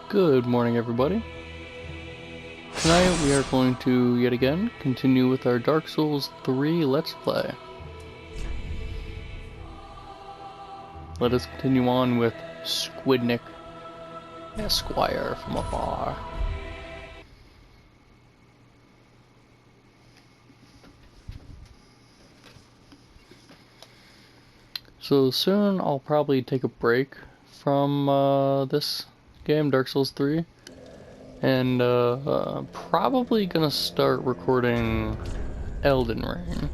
Good morning, everybody. Tonight we are going to, yet again, continue with our Dark Souls 3 Let's Play. Let us continue on with Squidnick Esquire from afar. So soon I'll probably take a break from this game, Dark Souls 3. And probably gonna start recording Elden Ring.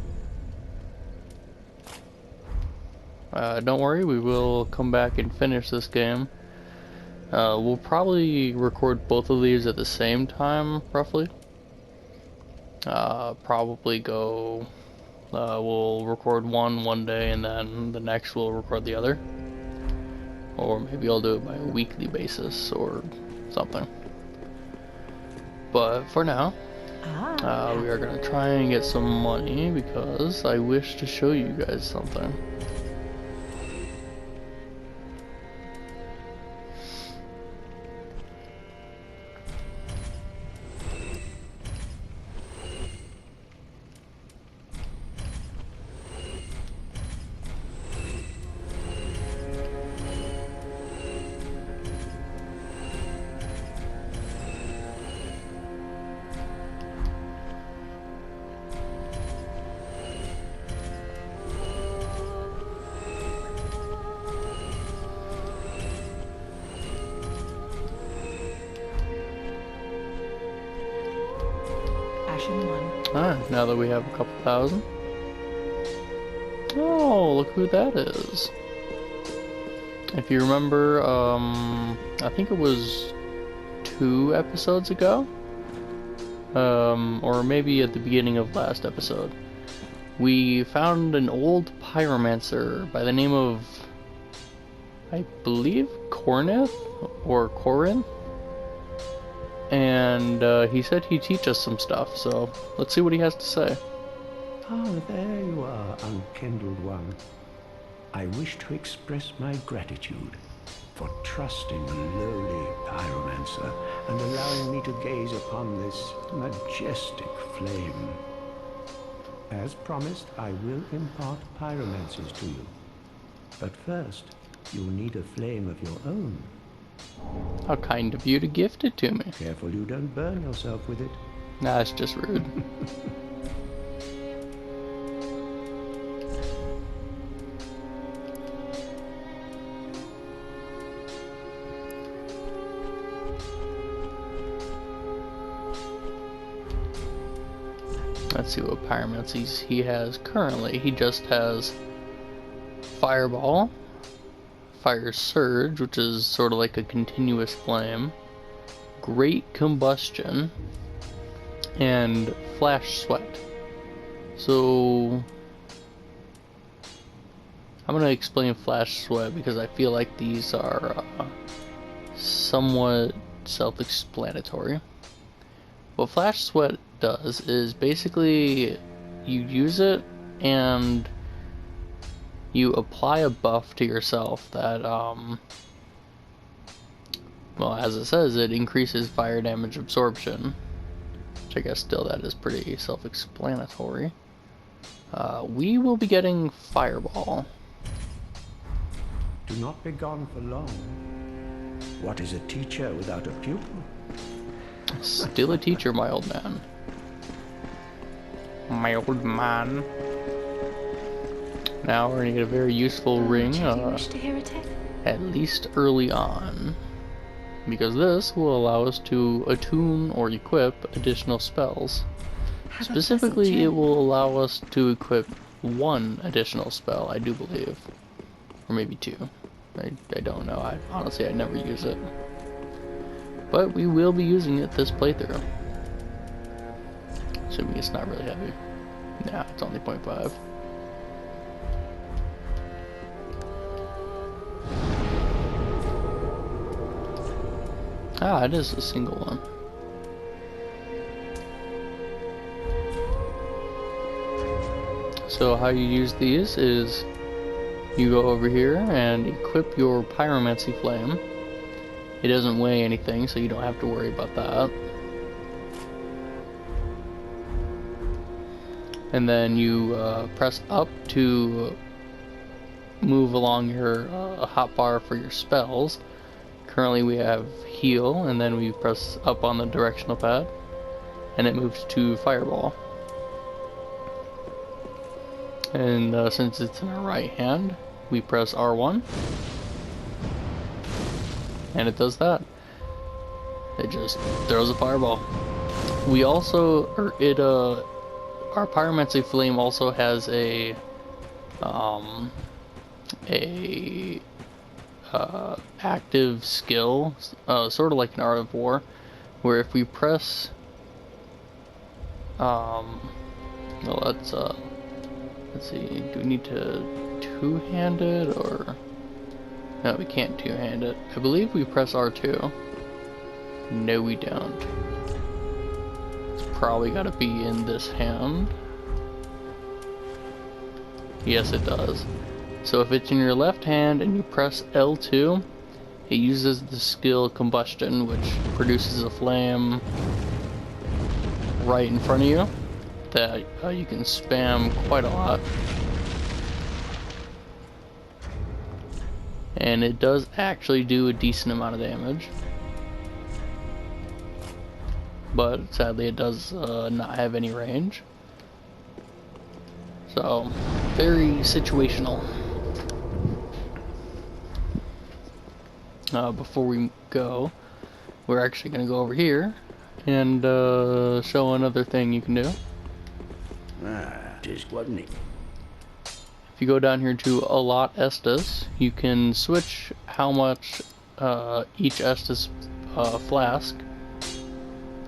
Don't worry, we will come back and finish this game. We'll probably record both of these at the same time, roughly. Probably go, we'll record one day and then the next we'll record the other. Or maybe I'll do it by a weekly basis or something. But for now, we are going to try and get some money because I wish to show you guys something. Now that we have a couple thousand. Oh, look who that is. If you remember, I think it was 2 episodes ago, or maybe at the beginning of last episode, we found an old pyromancer by the name of, I believe, Cornith or Corin. And he said he'd teach us some stuff, so let's see what he has to say. Ah, there you are, unkindled one. I wish to express my gratitude for trusting the lowly pyromancer and allowing me to gaze upon this majestic flame. As promised, I will impart pyromancies to you. But first, you'll need a flame of your own. How kind of you to gift it to me. Careful you don't burn yourself with it. Nah, it's just rude. Let's see what pyromancies he has currently. He just has Fireball, Fire Surge, which is sort of like a continuous flame, Great Combustion, and Flash Sweat. So I'm going to explain Flash Sweat because I feel like these are somewhat self-explanatory. What Flash Sweat does is basically you use it and you apply a buff to yourself that, well, as it says, it increases fire damage absorption, which I guess still that is pretty self-explanatory. We will be getting Fireball. Do not be gone for long. What is a teacher without a pupil? Still a teacher, my old man. My old man. Now we're gonna get a very useful ring, at least early on, because this will allow us to attune or equip additional spells. Specifically, it will allow us to equip 1 additional spell, I do believe, or maybe 2. I don't know. Honestly, I never use it, but we will be using it this playthrough. Assuming it's not really heavy. Nah, it's only 0.5. Ah, it is a single one. So how you use these is you go over here and equip your Pyromancy Flame, It doesn't weigh anything, so you don't have to worry about that. And then you press up to move along your hotbar for your spells. Currently we have heal, and then we press up on the directional pad, and it moves to fireball. And since it's in our right hand, we press R1, and it does that. It just throws a fireball. We also, our Pyromancy Flame also has a active skill, sort of like an Art of War, where if we press, well, let's see, do we need to two-hand it, or, no, we can't two-hand it. I believe we press R2. No, we don't. It's probably gotta be in this hand. Yes, it does. So if it's in your left hand and you press L2, it uses the skill Combustion, which produces a flame right in front of you that you can spam quite a lot. And it does actually do a decent amount of damage. But sadly it does not have any range. So, very situational. Before we go, we're actually going to go over here and show another thing you can do. Just wasn't it? If you go down here to Allot Estus, you can switch how much each Estus flask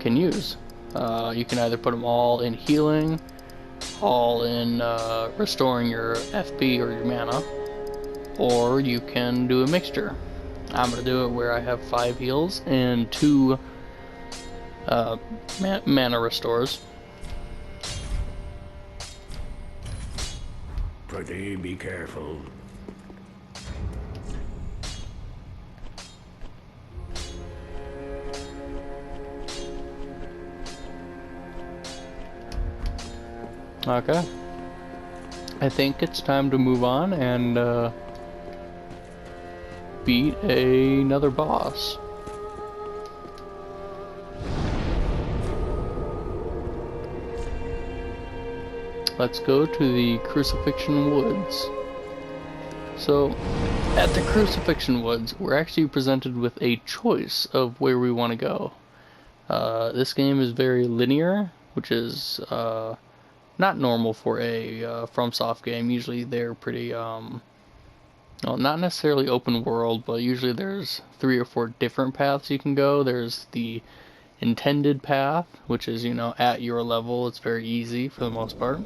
can use. You can either put them all in healing, all in restoring your FP or your mana, or you can do a mixture. I'm going to do it where I have 5 heals and 2 mana restores. Pretty be careful. Okay. I think it's time to move on and beat another boss. Let's go to the Crucifixion Woods. So, at the Crucifixion Woods, we're actually presented with a choice of where we want to go. This game is very linear, which is not normal for a FromSoft game. Usually they're pretty, well, not necessarily open world, but usually there's 3 or 4 different paths you can go. There's the intended path, which is, you know, at your level. It's very easy for the most part.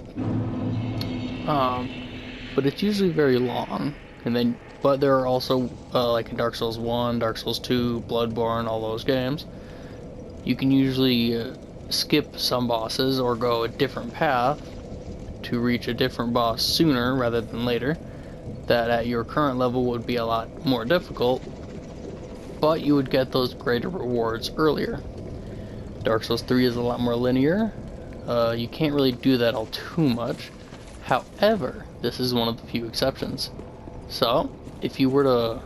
But it's usually very long. And then, but there are also, like in Dark Souls 1, Dark Souls 2, Bloodborne, all those games, you can usually skip some bosses or go a different path to reach a different boss sooner rather than later, that at your current level would be a lot more difficult, but you would get those greater rewards earlier. Dark Souls 3 is a lot more linear. You can't really do that all too much. However, this is one of the few exceptions. So, if you were to,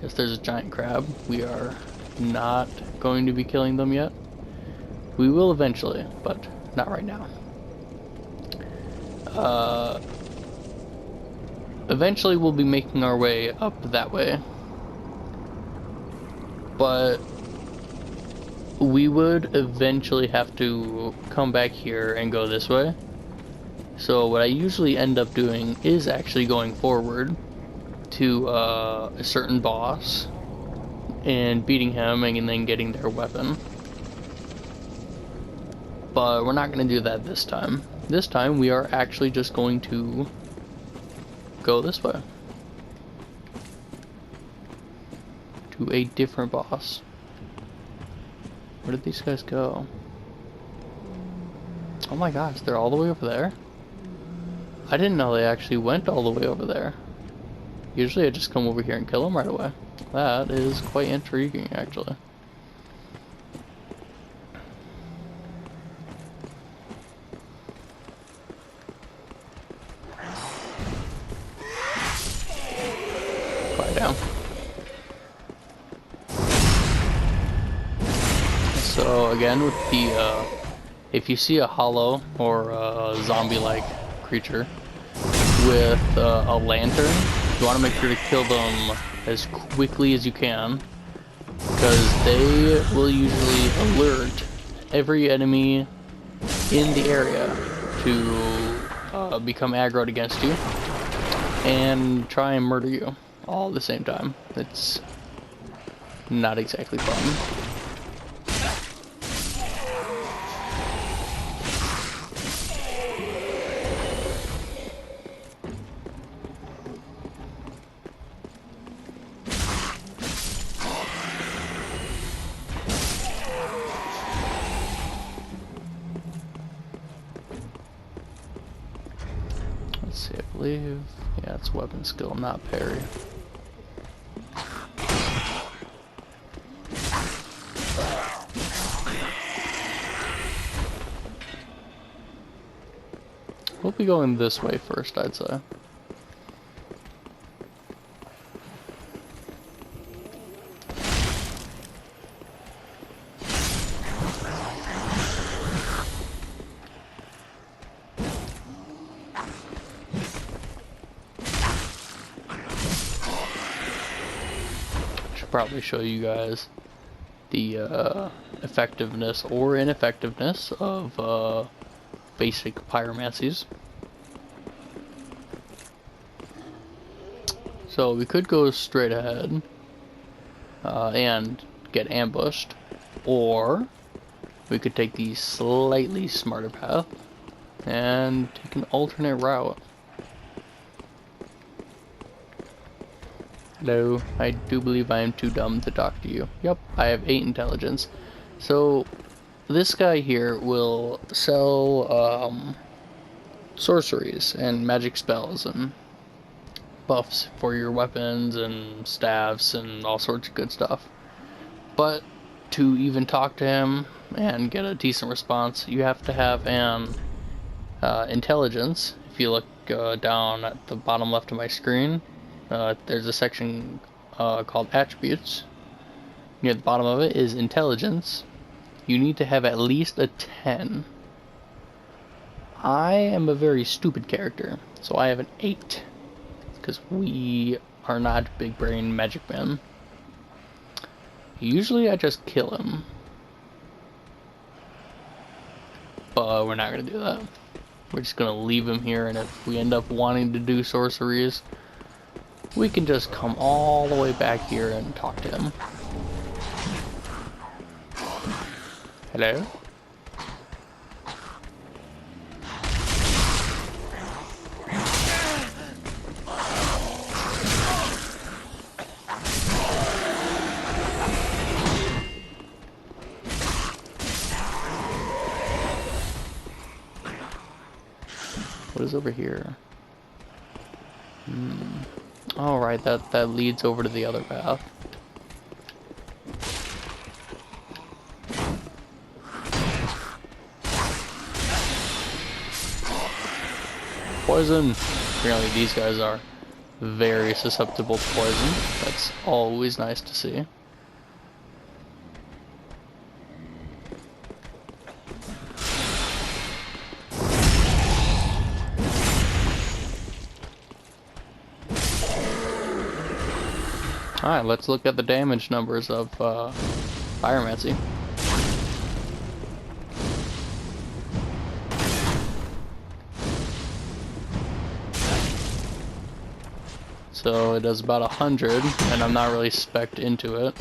if there's a giant crab, we are not going to be killing them yet. We will eventually, but not right now. Eventually we'll be making our way up that way. But we would eventually have to come back here and go this way. So what I usually end up doing is actually going forward to a certain boss and beating him and then getting their weapon. But we're not going to do that this time. This time we are actually just going to go this way. To a different boss. Where did these guys go? Oh my gosh, they're all the way over there? I didn't know they actually went all the way over there. Usually I just come over here and kill them right away. That is quite intriguing, actually. Quiet down. So again, with the if you see a hollow or a zombie-like creature with a lantern, you want to make sure to kill them as quickly as you can, because they will usually alert every enemy in the area to become aggroed against you and try and murder you all at the same time. It's not exactly fun. Let's see, I believe, yeah, it's weapon skill, not parry. We'll be going this way first, I'd say. Should probably show you guys the effectiveness or ineffectiveness of basic pyromancies. So we could go straight ahead and get ambushed, or we could take the slightly smarter path and take an alternate route. Hello, I do believe I am too dumb to talk to you. Yep, I have 8 intelligence. So this guy here will sell sorceries and magic spells and buffs for your weapons and staffs and all sorts of good stuff. But to even talk to him and get a decent response, you have to have an intelligence. If you look down at the bottom left of my screen, there's a section called attributes. Near the bottom of it is intelligence. You need to have at least a 10. I am a very stupid character, so I have an 8. Because we are not big brain magic men. Usually I just kill him. But we're not going to do that. We're just going to leave him here, and if we end up wanting to do sorceries, we can just come all the way back here and talk to him. Hello? What is over here? Alright, that leads over to the other path. Poison! Apparently these guys are very susceptible to poison. That's always nice to see. Alright, let's look at the damage numbers of Pyromancy. So it does about 100, and I'm not really spec'd into it.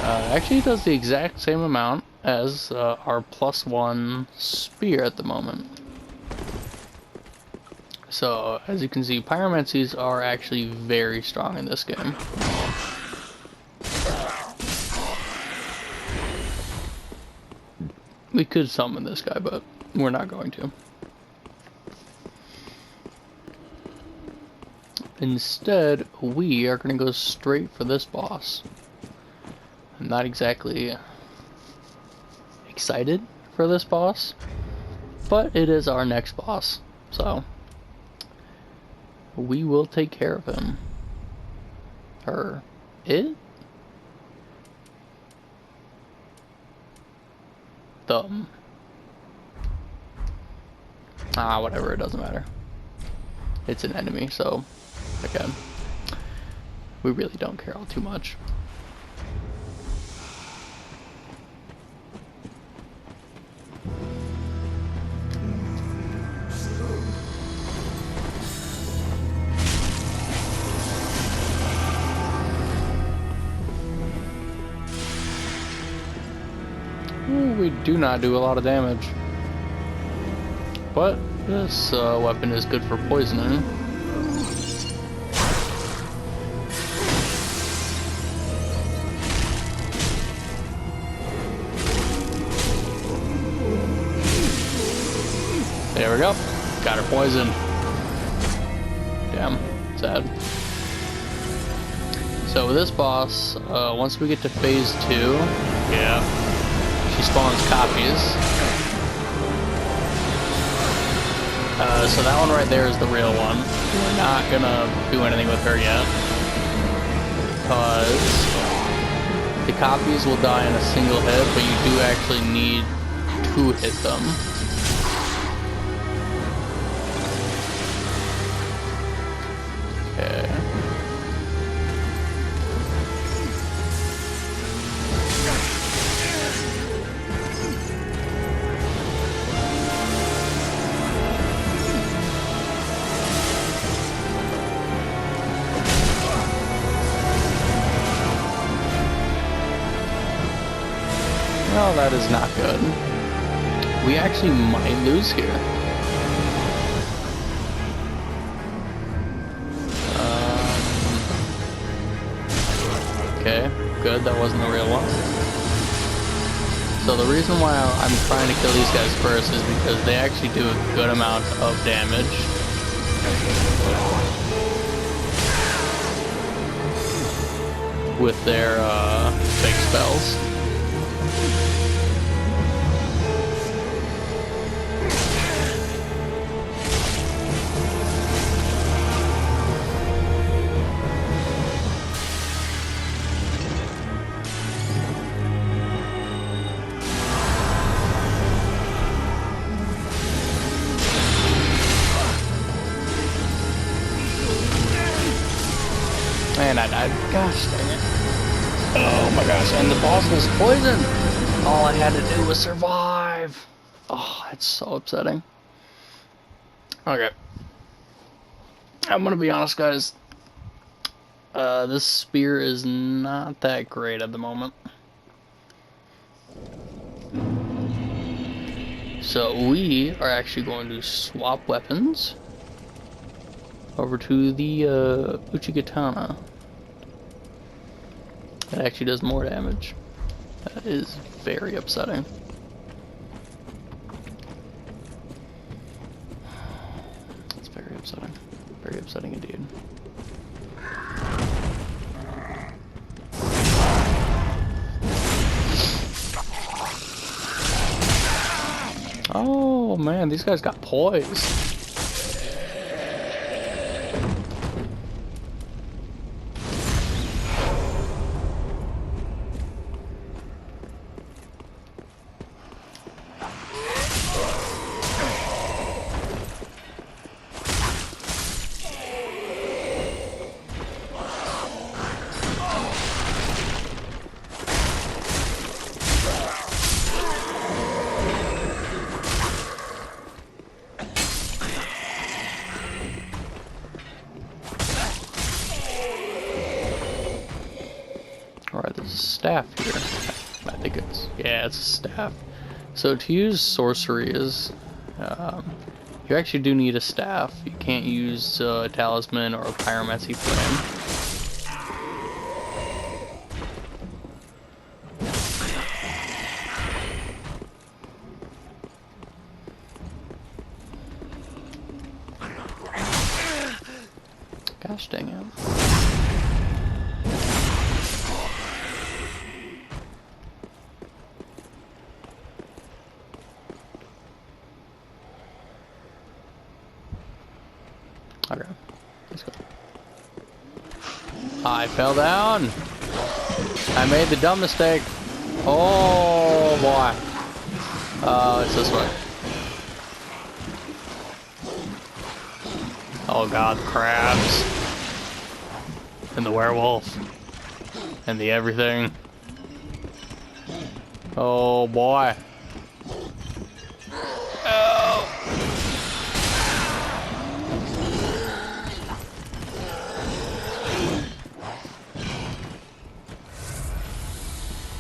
Actually, it does the exact same amount as our +1 spear at the moment. So, as you can see, pyromancies are actually very strong in this game. We could summon this guy, but we're not going to. instead, we are going to go straight for this boss. I'm not exactly excited for this boss, but it is our next boss, so we will take care of him. Or it? Them. Whatever, it doesn't matter. It's an enemy, so again, we really don't care all too much. Ooh, we do not do a lot of damage, but this weapon is good for poisoning. There we go. Got her poisoned. Damn. Sad. So with this boss, once we get to phase 2, yeah, she spawns copies. So that one right there is the real one. We're not gonna do anything with her yet, because the copies will die in a single hit, but you do actually need to hit them. Okay. Well, that is not good. We actually might lose here. Okay, good, that wasn't the real one. So the reason why I'm trying to kill these guys first is because they actually do a good amount of damage. With their fake spells. And I died. Gosh dang it. Oh my gosh, and the boss was poisoned! All I had to do was survive! Oh, that's so upsetting. Okay. I'm gonna be honest, guys. This spear is not that great at the moment. So we are actually going to swap weapons over to the Uchigatana. That actually does more damage. That is very upsetting. It's very upsetting. Very upsetting indeed. Oh man, these guys got poise. Alright, there's a staff here. I think it's... yeah, it's a staff. So to use sorcery is... you actually do need a staff. You can't use a talisman or a pyromancy flame. Gosh dang it. Okay, let's go. I fell down. I made the dumb mistake. Oh boy. It's this way. Oh god, the crabs. And the werewolf. And the everything. Oh boy. Oh.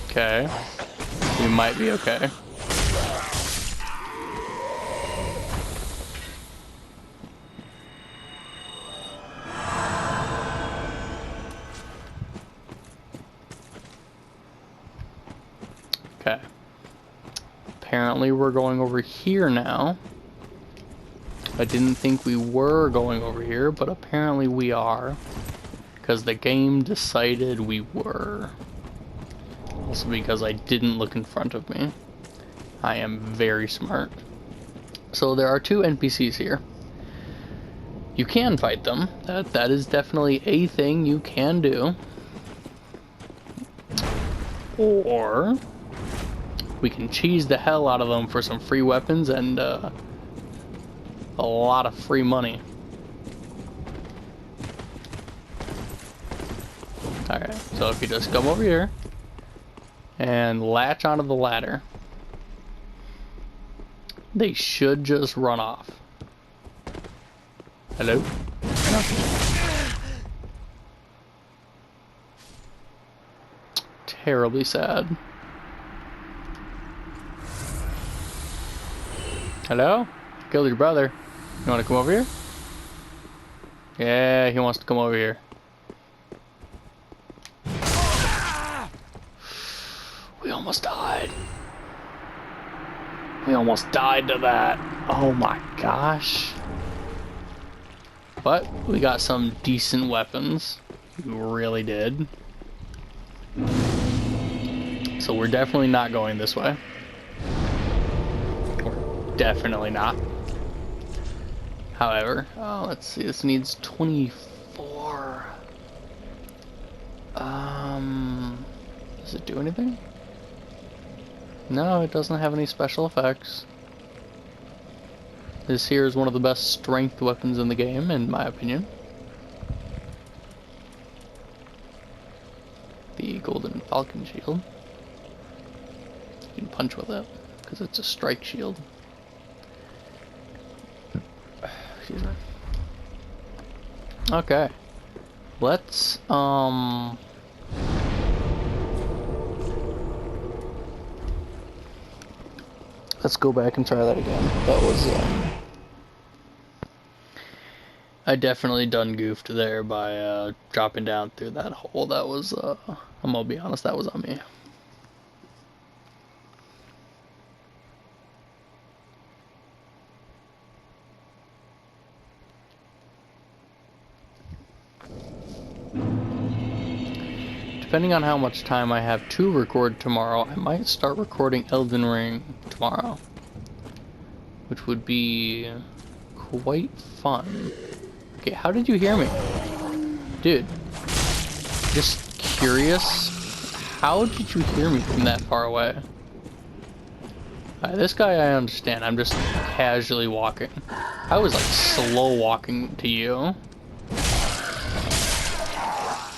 Okay. We might be okay. Okay. Apparently we're going over here now. I didn't think we were going over here, but apparently we are. Because the game decided we were. Also because I didn't look in front of me. I am very smart. So there are two NPCs here. You can fight them. That is definitely a thing you can do. Or we can cheese the hell out of them for some free weapons and a lot of free money. Alright, so if you just come over here and latch onto the ladder, they should just run off. Hello? Terribly sad. Hello? Killed your brother. You want to come over here? Yeah, he wants to come over here. We almost died. We almost died to that. Oh my gosh. But we got some decent weapons. We really did. So we're definitely not going this way. We're definitely not. However, let's see, this needs 24. Does it do anything? No, it doesn't have any special effects. This here is one of the best strength weapons in the game, in my opinion. The Golden Falcon Shield. You can punch with it, because it's a strike shield. Excuse me. Okay. Let's go back and try that again. That was I definitely done goofed there by dropping down through that hole. That was I'm gonna be honest, that was on me. Depending on how much time I have to record tomorrow, I might start recording Elden Ring tomorrow, which would be quite fun. Okay, how did you hear me? Dude, just curious, how did you hear me from that far away? This guy I understand, I'm just casually walking. I was like slow walking to you.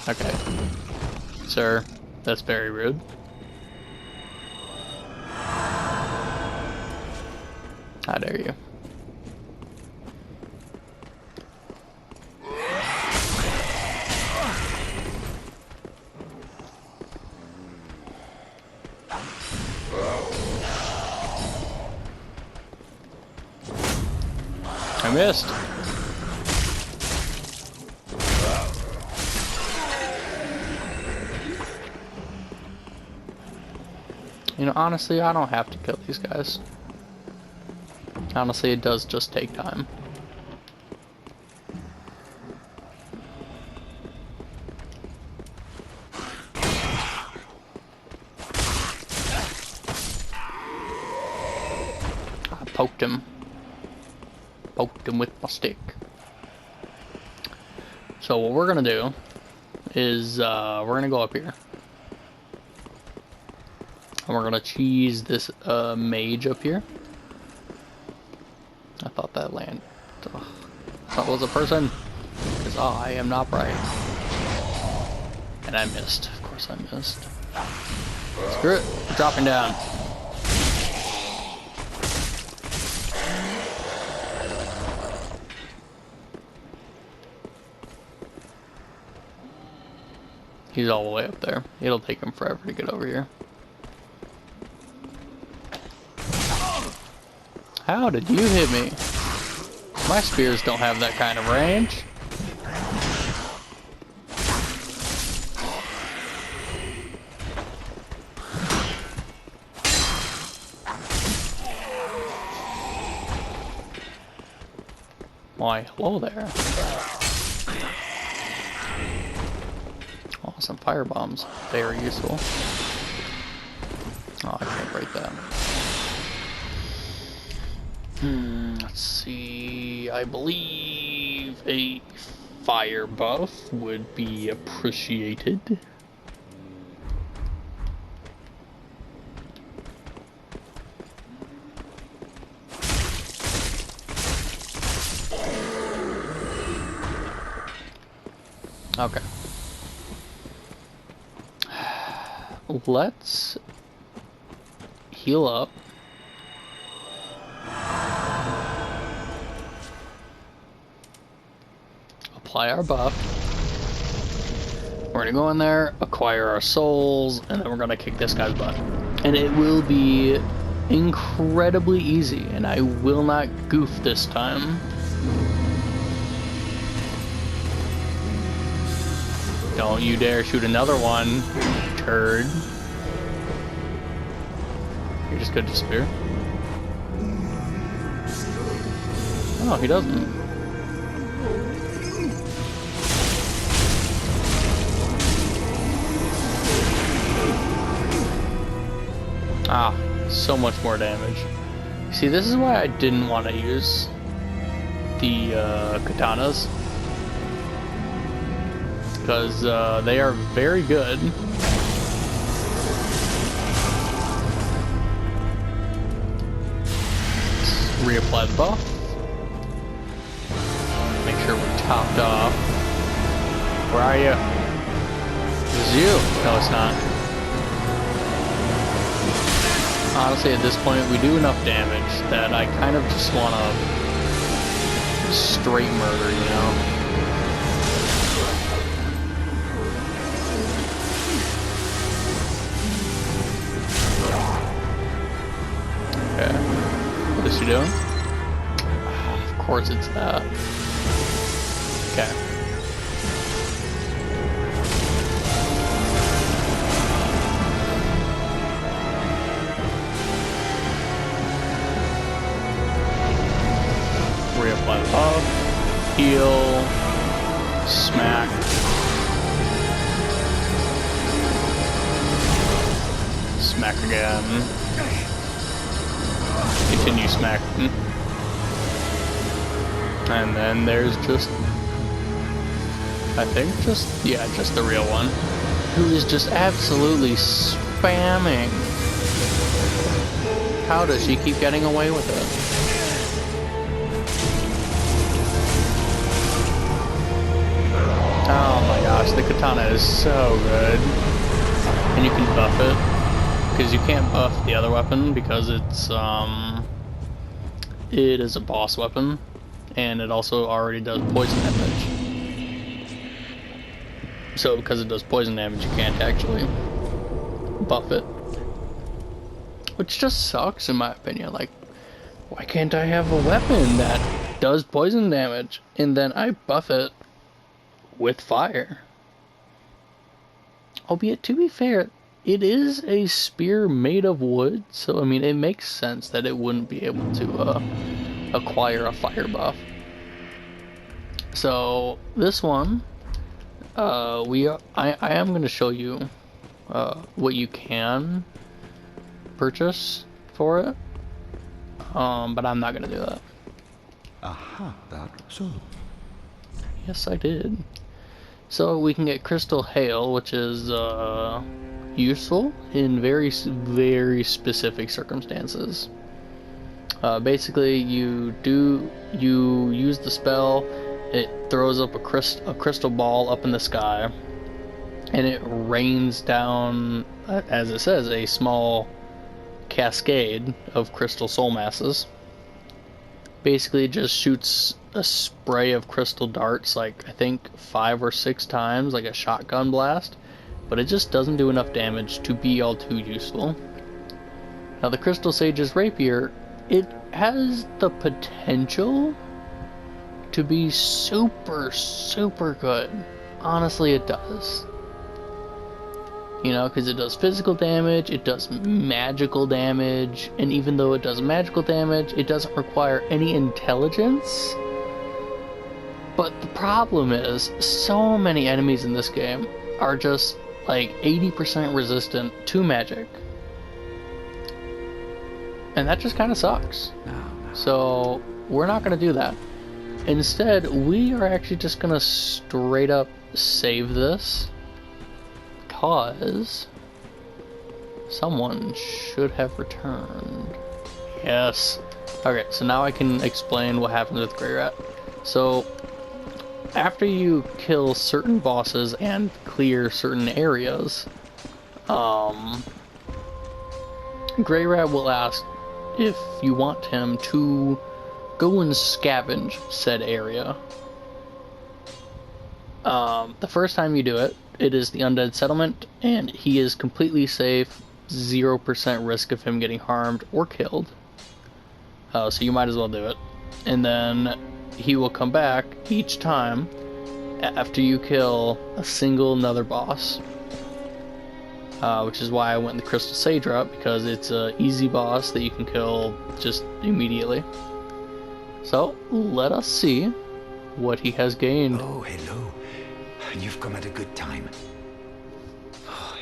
Okay. Sir, that's very rude. How dare you? I missed. You know, honestly, I don't have to kill these guys. Honestly, it does just take time. poked him. Poked him with my stick. So what we're gonna do is we're gonna go up here. And we're gonna cheese this mage up here. I thought that that was a person. Because I am not bright. And I missed. Of course I missed. Screw it. We're dropping down. He's all the way up there. It'll take him forever to get over here. How did you hit me? My spears don't have that kind of range. Why, hello there. Oh, some fire bombs. Very useful. Oh, I can't break that. Let's see. I believe a fire buff would be appreciated. Okay. Let's heal up. Apply our buff. We're gonna go in there, acquire our souls, and then we're gonna kick this guy's butt. And it will be incredibly easy, and I will not goof this time. Don't you dare shoot another one, turd. You're just gonna disappear? Oh, he doesn't. Ah, so much more damage. See, this is why I didn't want to use the katanas. Because they are very good. Let's reapply the buff. Make sure we're topped off. Where are you? This is you. No, it's not. Honestly, at this point, we do enough damage that I kind of just want to straight murder, you know? Okay. What is she doing? Of course it's that. Okay. Reapply the buff, heal, smack, smack again, continue smacking, and then there's just, I think just the real one, who is just absolutely spamming. How does she keep getting away with it? Oh my gosh, the katana is so good. And you can buff it, because you can't buff the other weapon because it's it is a boss weapon, and it also already does poison damage. So because it does poison damage, you can't actually buff it. Which just sucks in my opinion. Like, why can't I have a weapon that does poison damage and then I buff it with fire? Albeit, to be fair, it is a spear made of wood, so I mean it makes sense that it wouldn't be able to acquire a fire buff. So this one, I am going to show you what you can purchase for it. But I'm not gonna do that. Aha, that so. Yes, I did. So we can get Crystal Hail, which is useful in very specific circumstances. Basically, you use the spell. It throws up a crystal ball up in the sky, and it rains down, as it says, a small cascade of crystal soul masses. Basically, it just shoots a spray of crystal darts, like I think 5 or 6 times, like a shotgun blast, but it just doesn't do enough damage to be all too useful. Now, the Crystal Sage's Rapier, it has the potential to be super good. Honestly, it does. You know, because it does physical damage, it does magical damage, and even though it does magical damage, it doesn't require any intelligence. But the problem is, so many enemies in this game are just like 80% resistant to magic. And that just kind of sucks. So we're not going to do that. Instead, we are actually just going to straight up save this. Because someone should have returned. Yes. Okay, so now I can explain what happens with Greirat. So, after you kill certain bosses and clear certain areas, Greirat will ask if you want him to go and scavenge said area. The first time you do it, it is the Undead Settlement, and he is completely safe, 0% risk of him getting harmed or killed. So you might as well do it. And then he will come back each time after you kill a single nether boss. Which is why I went the Crystal Sage route, because it's an easy boss that you can kill just immediately. So, let us see what he has gained. Oh, hello. You've come at a good time.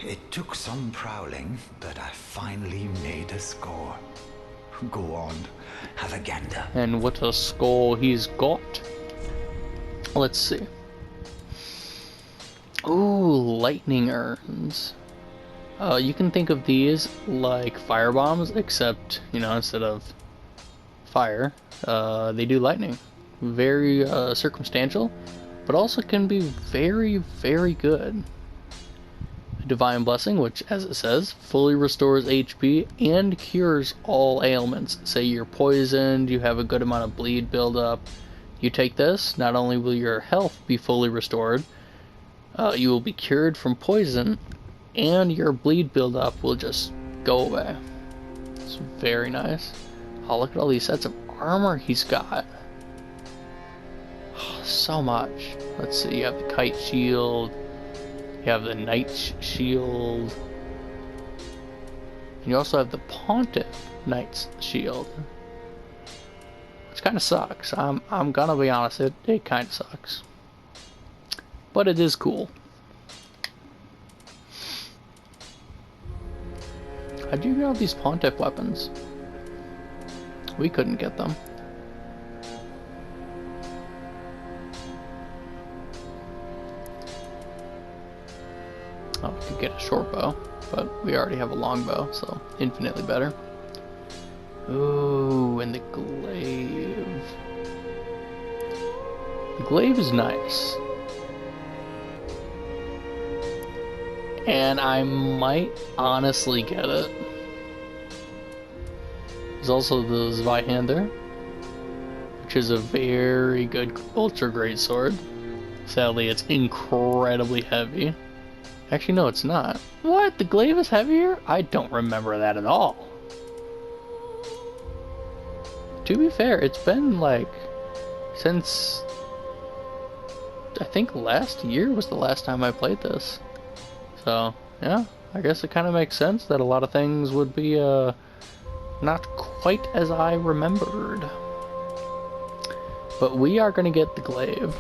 It took some prowling, but I finally made a score. Go on, have a gander. And what a score he's got. Let's see. Ooh, lightning urns. You can think of these like fire bombs, except, you know, instead of fire, they do lightning. Very circumstantial, but also can be very good. Divine Blessing, which, as it says, fully restores HP and cures all ailments. Say you're poisoned, you have a good amount of bleed buildup. You take this, not only will your health be fully restored, you will be cured from poison, and your bleed buildup will just go away. It's very nice. Oh, look at all these sets of armor he's got. Oh, so much. Let's see, you have the Kite Shield, you have the Knight's Shield, and you also have the Pontiff Knight's Shield. Which kind of sucks. I'm gonna be honest, it kind of sucks. But it is cool. How'd you get all these Pontiff weapons? We couldn't get them. Oh, we could get a short bow, but we already have a long bow, so infinitely better. Ooh, and the glaive. The glaive is nice. And I might honestly get it. There's also the Zweihander, which is a very good ultra great sword. Sadly, it's incredibly heavy. Actually, no, it's not. What? The glaive is heavier? I don't remember that at all. To be fair, it's been like since I think last year was the last time I played this. So, yeah, I guess it kind of makes sense that a lot of things would be not quite as I remembered. But we are going to get the glaive.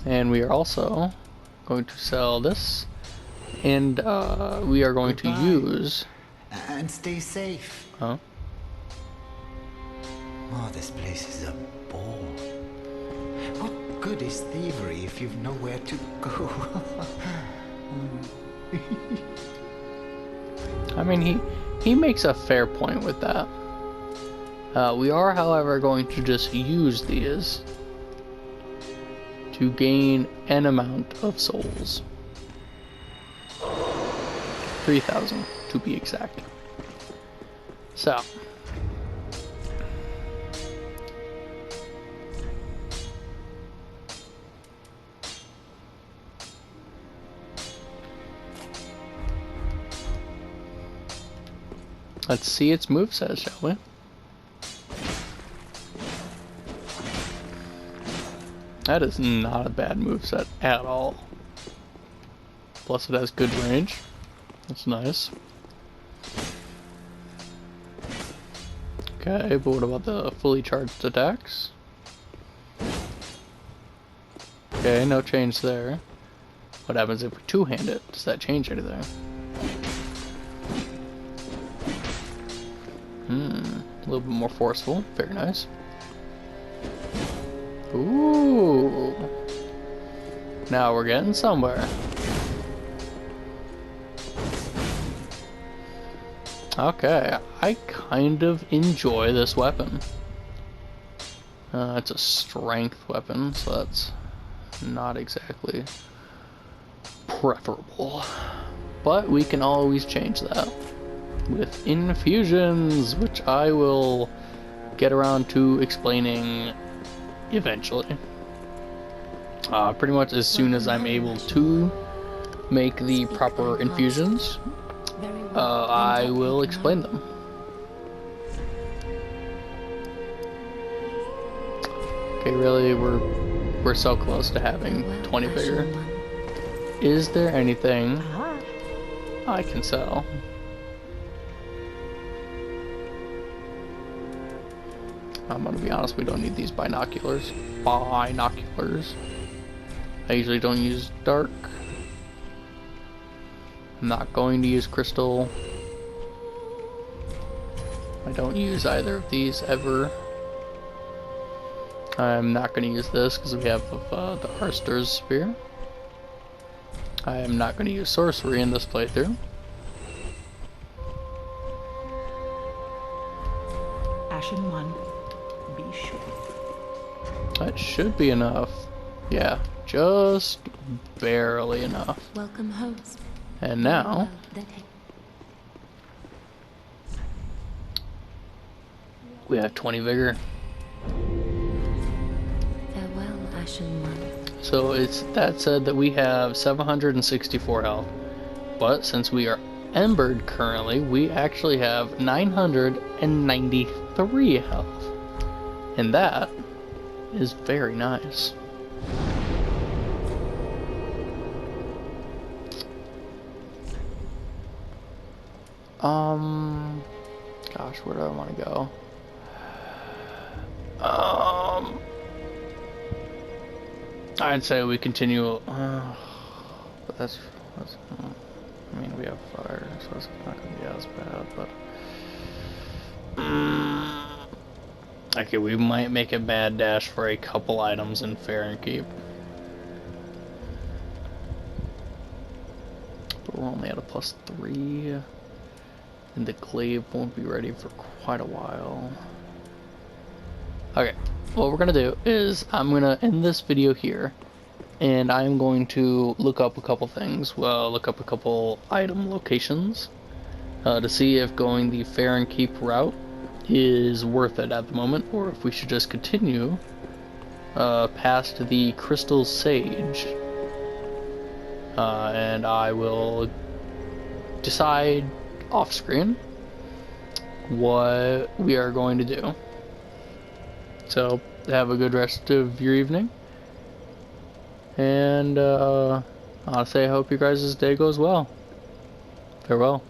And we are also going to sell this And we are going Goodbye. to use... And stay safe. Huh? Oh, this place is a bore. What good is thievery if you've nowhere to go? I mean, he makes a fair point with that. We are, however, going to just use these to gain an amount of souls. 3,000 to be exact. So. Let's see its moveset, shall we? That is not a bad moveset at all. Plus it has good range. That's nice. Okay, but what about the fully charged attacks? Okay, no change there. What happens if we two-hand it? Does that change anything? A little bit more forceful. Very nice. Ooh. Now we're getting somewhere. Okay, I kind of enjoy this weapon. It's a strength weapon, so that's not exactly preferable. But we can always change that with infusions, which I will get around to explaining eventually. Pretty much as soon as I'm able to make the proper infusions, I will explain them. Okay, really, we're so close to having 20 vigor. Is there anything I can sell? I'm gonna be honest, we don't need these binoculars. Binoculars. I usually don't use dark. I'm not going to use crystal. I don't use either of these ever. I'm not going to use this because we have the Arster's Spear. I am not going to use sorcery in this playthrough. Ashen One, be sure. That should be enough. Yeah, just barely enough. Welcome, host. And now, we have 20 vigor. Farewell, Ashen One. So it's that said that we have 764 health, but since we are embered currently, we actually have 993 health, and that is very nice. Gosh, where do I want to go? I'd say we continue, but that's I mean, we have fire, so it's not going to be as bad, but okay, we might make a mad dash for a couple items in Farenkeep. But we're only at a +3. And the glaive won't be ready for quite a while. Okay, what we're gonna do is I'm gonna end this video here, and I'm going to look up a couple things. Well, look up a couple item locations to see if going the Farenkeep route is worth it at the moment, or if we should just continue past the Crystal Sage. And I will decide off screen what we are going to do. So have a good rest of your evening, and honestly I hope your guys' day goes well. Farewell.